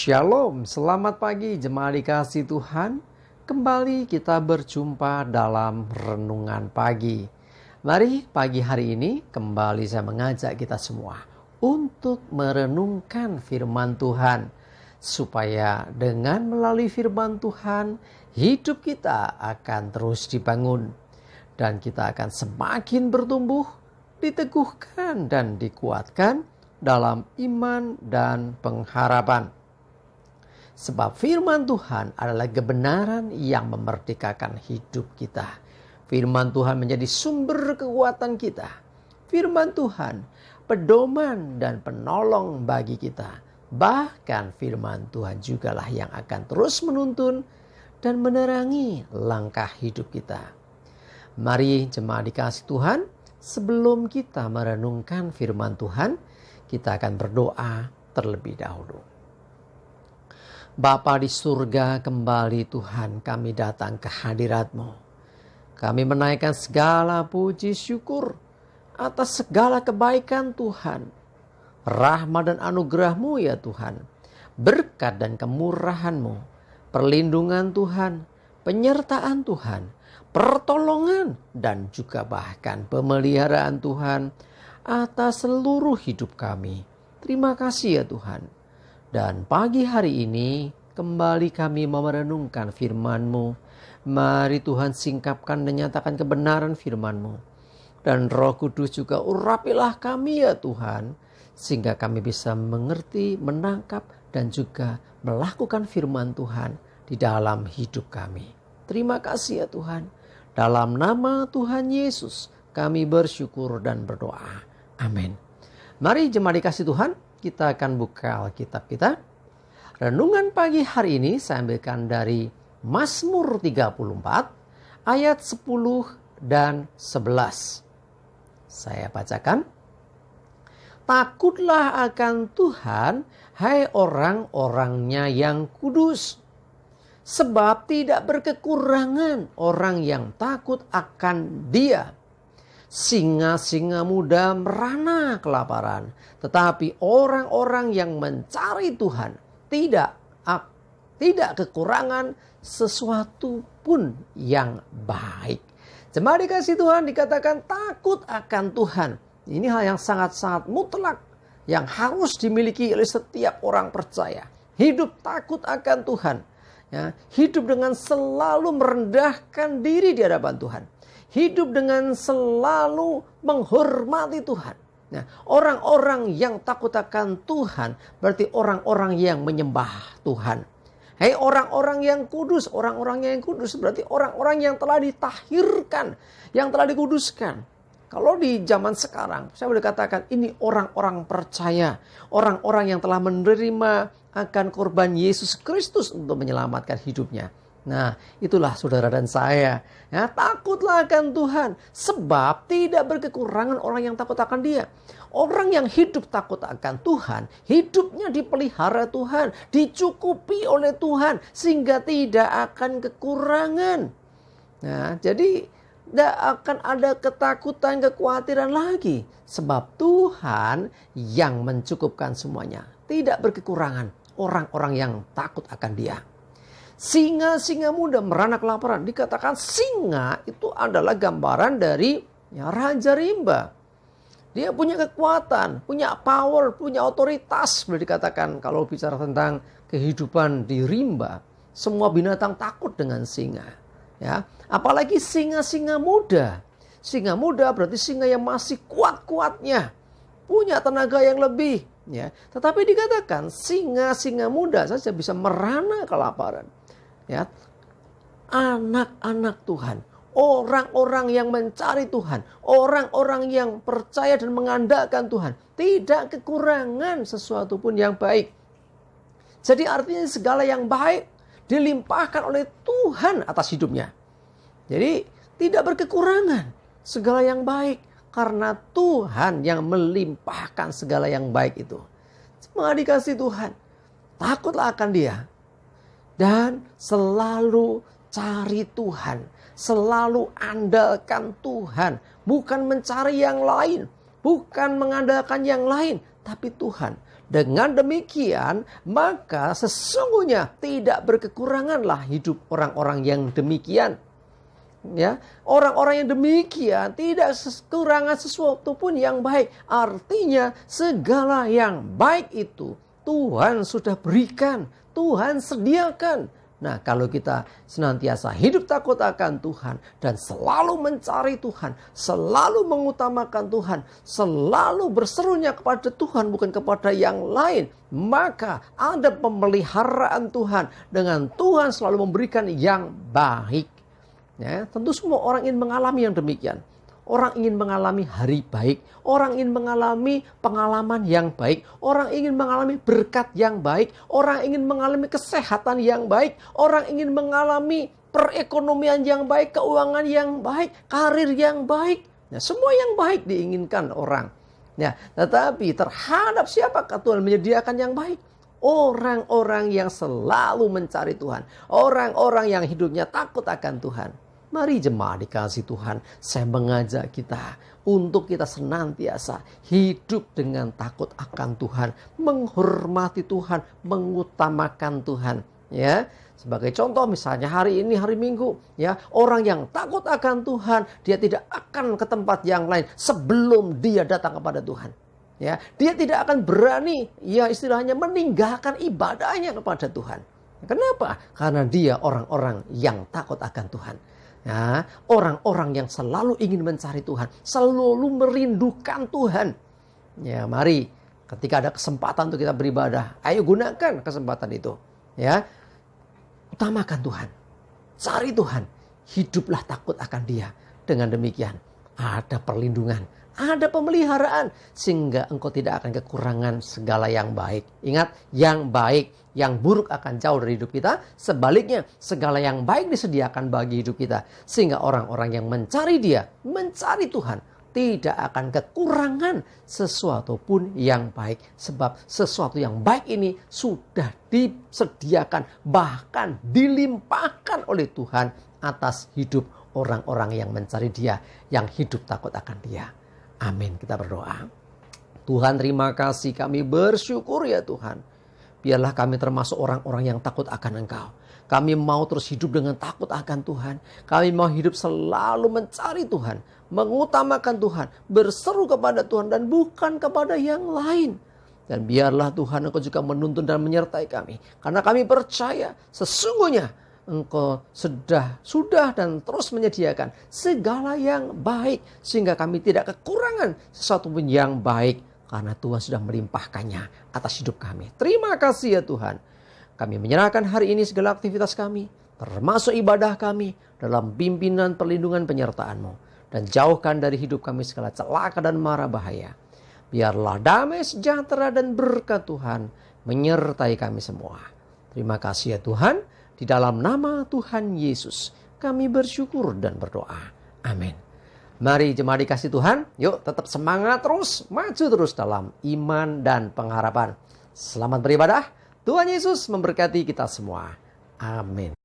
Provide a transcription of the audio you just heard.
Shalom, selamat pagi jemaat dikasih Tuhan. Kembali kita berjumpa dalam renungan pagi. Mari pagi hari ini kembali saya mengajak kita semua untuk merenungkan firman Tuhan. Supaya dengan melalui firman Tuhan, hidup kita akan terus dibangun. Dan kita akan semakin bertumbuh, diteguhkan dan dikuatkan dalam iman dan pengharapan. Sebab firman Tuhan adalah kebenaran yang memerdekakan hidup kita. Firman Tuhan menjadi sumber kekuatan kita. Firman Tuhan pedoman dan penolong bagi kita. Bahkan firman Tuhan jugalah yang akan terus menuntun dan menerangi langkah hidup kita. Mari jemaat dikasih Tuhan, sebelum kita merenungkan firman Tuhan, kita akan berdoa terlebih dahulu. Bapa di surga, kembali Tuhan kami datang ke hadirat-Mu. Kami menaikkan segala puji syukur atas segala kebaikan Tuhan. Rahmat dan anugerah-Mu ya Tuhan. Berkat dan kemurahan-Mu. Perlindungan Tuhan. Penyertaan Tuhan. Pertolongan dan juga bahkan pemeliharaan Tuhan atas seluruh hidup kami. Terima kasih ya Tuhan. Dan pagi hari ini kembali kami mau merenungkan firman-Mu. Mari Tuhan singkapkan dan nyatakan kebenaran firman-Mu. Dan Roh Kudus juga urapilah kami ya Tuhan. Sehingga kami bisa mengerti, menangkap dan juga melakukan firman Tuhan di dalam hidup kami. Terima kasih ya Tuhan. Dalam nama Tuhan Yesus kami bersyukur dan berdoa. Amin. Mari jemaat dikasih Tuhan, kita akan buka Alkitab kita. Renungan pagi hari ini saya ambilkan dari Mazmur 34 ayat 10 dan 11. Saya bacakan. Takutlah akan Tuhan, hai orang-orangnya yang kudus. Sebab tidak berkekurangan orang yang takut akan Dia. Singa-singa muda merana kelaparan, tetapi orang-orang yang mencari Tuhan tidak kekurangan sesuatu pun yang baik. Jemaat dikasih Tuhan, dikatakan takut akan Tuhan. Ini hal yang sangat-sangat mutlak yang harus dimiliki oleh setiap orang percaya. Hidup takut akan Tuhan. Ya, hidup dengan selalu merendahkan diri di hadapan Tuhan. Hidup dengan selalu menghormati Tuhan. Nah, orang-orang yang takut akan Tuhan berarti orang-orang yang menyembah Tuhan. Hei orang-orang yang kudus, berarti orang-orang yang telah ditahirkan, yang telah dikuduskan. Kalau di zaman sekarang, saya boleh katakan ini orang-orang percaya, orang-orang yang telah menerima akan korban Yesus Kristus untuk menyelamatkan hidupnya. Nah, itulah saudara dan saya. Ya, takutlah akan Tuhan. Sebab tidak berkekurangan orang yang takut akan Dia. Orang yang hidup takut akan Tuhan, hidupnya dipelihara Tuhan, dicukupi oleh Tuhan, sehingga tidak akan kekurangan. Nah, jadi tidak akan ada ketakutan, kekhawatiran lagi. Sebab Tuhan yang mencukupkan semuanya. Tidak berkekurangan orang-orang yang takut akan Dia. Singa-singa muda merana kelaparan. Dikatakan singa itu adalah gambaran dari Raja Rimba. Dia punya kekuatan, punya power, punya otoritas. Boleh dikatakan kalau bicara tentang kehidupan di Rimba. Semua binatang takut dengan singa. Ya, apalagi singa-singa muda. Singa muda berarti singa yang masih kuat-kuatnya. Punya tenaga yang lebih. Ya. Tetapi dikatakan singa-singa muda saja bisa merana kelaparan. Ya, anak-anak Tuhan, orang-orang yang mencari Tuhan, orang-orang yang percaya dan mengandalkan Tuhan, tidak kekurangan sesuatu pun yang baik. Jadi artinya segala yang baik dilimpahkan oleh Tuhan atas hidupnya. Jadi tidak berkekurangan segala yang baik karena Tuhan yang melimpahkan segala yang baik itu. Semoga dikasih Tuhan, takutlah akan Dia. Dan selalu cari Tuhan. Selalu andalkan Tuhan. Bukan mencari yang lain. Bukan mengandalkan yang lain. Tapi Tuhan. Dengan demikian, maka sesungguhnya tidak berkekuranganlah hidup orang-orang yang demikian. Ya, orang-orang yang demikian tidak kekurangan sesuatu pun yang baik. Artinya segala yang baik itu Tuhan sudah berikan, Tuhan sediakan. Nah, kalau kita senantiasa hidup takut akan Tuhan dan selalu mencari Tuhan, selalu mengutamakan Tuhan, selalu berserunya kepada Tuhan bukan kepada yang lain, maka ada pemeliharaan Tuhan dengan Tuhan selalu memberikan yang baik. Ya, tentu semua orang ingin mengalami yang demikian. Orang ingin mengalami hari baik, orang ingin mengalami pengalaman yang baik, orang ingin mengalami berkat yang baik, orang ingin mengalami kesehatan yang baik, orang ingin mengalami perekonomian yang baik, keuangan yang baik, karir yang baik. Nah, semua yang baik diinginkan orang. Ya, tetapi terhadap siapakah Tuhan menyediakan yang baik? Orang-orang yang selalu mencari Tuhan, orang-orang yang hidupnya takut akan Tuhan. Mari jemaat dikasih Tuhan, saya mengajak kita untuk kita senantiasa hidup dengan takut akan Tuhan, menghormati Tuhan, mengutamakan Tuhan. Ya, sebagai contoh misalnya hari ini hari Minggu, ya, orang yang takut akan Tuhan, dia tidak akan ke tempat yang lain sebelum dia datang kepada Tuhan. Ya, dia tidak akan berani, ya istilahnya meninggalkan ibadahnya kepada Tuhan. Kenapa? Karena dia orang-orang yang takut akan Tuhan. Ya, orang-orang yang selalu ingin mencari Tuhan, selalu merindukan Tuhan. Ya, mari ketika ada kesempatan untuk kita beribadah, ayo gunakan kesempatan itu. Ya, utamakan Tuhan, cari Tuhan, hiduplah takut akan Dia. Dengan demikian ada perlindungan, ada pemeliharaan, sehingga engkau tidak akan kekurangan segala yang baik. Ingat, yang baik, yang buruk akan jauh dari hidup kita. Sebaliknya, segala yang baik disediakan bagi hidup kita. Sehingga orang-orang yang mencari Dia, mencari Tuhan, tidak akan kekurangan sesuatu pun yang baik. Sebab sesuatu yang baik ini sudah disediakan, bahkan dilimpahkan oleh Tuhan atas hidup orang-orang yang mencari Dia, yang hidup takut akan Dia. Amin. Kita berdoa. Tuhan, terima kasih, kami bersyukur ya Tuhan. Biarlah kami termasuk orang-orang yang takut akan Engkau. Kami mau terus hidup dengan takut akan Tuhan. Kami mau hidup selalu mencari Tuhan, mengutamakan Tuhan, berseru kepada Tuhan dan bukan kepada yang lain. Dan biarlah Tuhan Engkau juga menuntun dan menyertai kami. Karena kami percaya sesungguhnya Engkau sudah dan terus menyediakan segala yang baik. Sehingga kami tidak kekurangan sesuatu pun yang baik. Karena Tuhan sudah melimpahkannya atas hidup kami. Terima kasih ya Tuhan. Kami menyerahkan hari ini segala aktivitas kami, termasuk ibadah kami, dalam pimpinan, perlindungan, penyertaan-Mu. Dan jauhkan dari hidup kami segala celaka dan mara bahaya. Biarlah damai, sejahtera, dan berkat Tuhan menyertai kami semua. Terima kasih ya Tuhan. Di dalam nama Tuhan Yesus kami bersyukur dan berdoa. Amin. Mari jemaat dikasih Tuhan, yuk tetap semangat terus, maju terus dalam iman dan pengharapan. Selamat beribadah, Tuhan Yesus memberkati kita semua. Amin.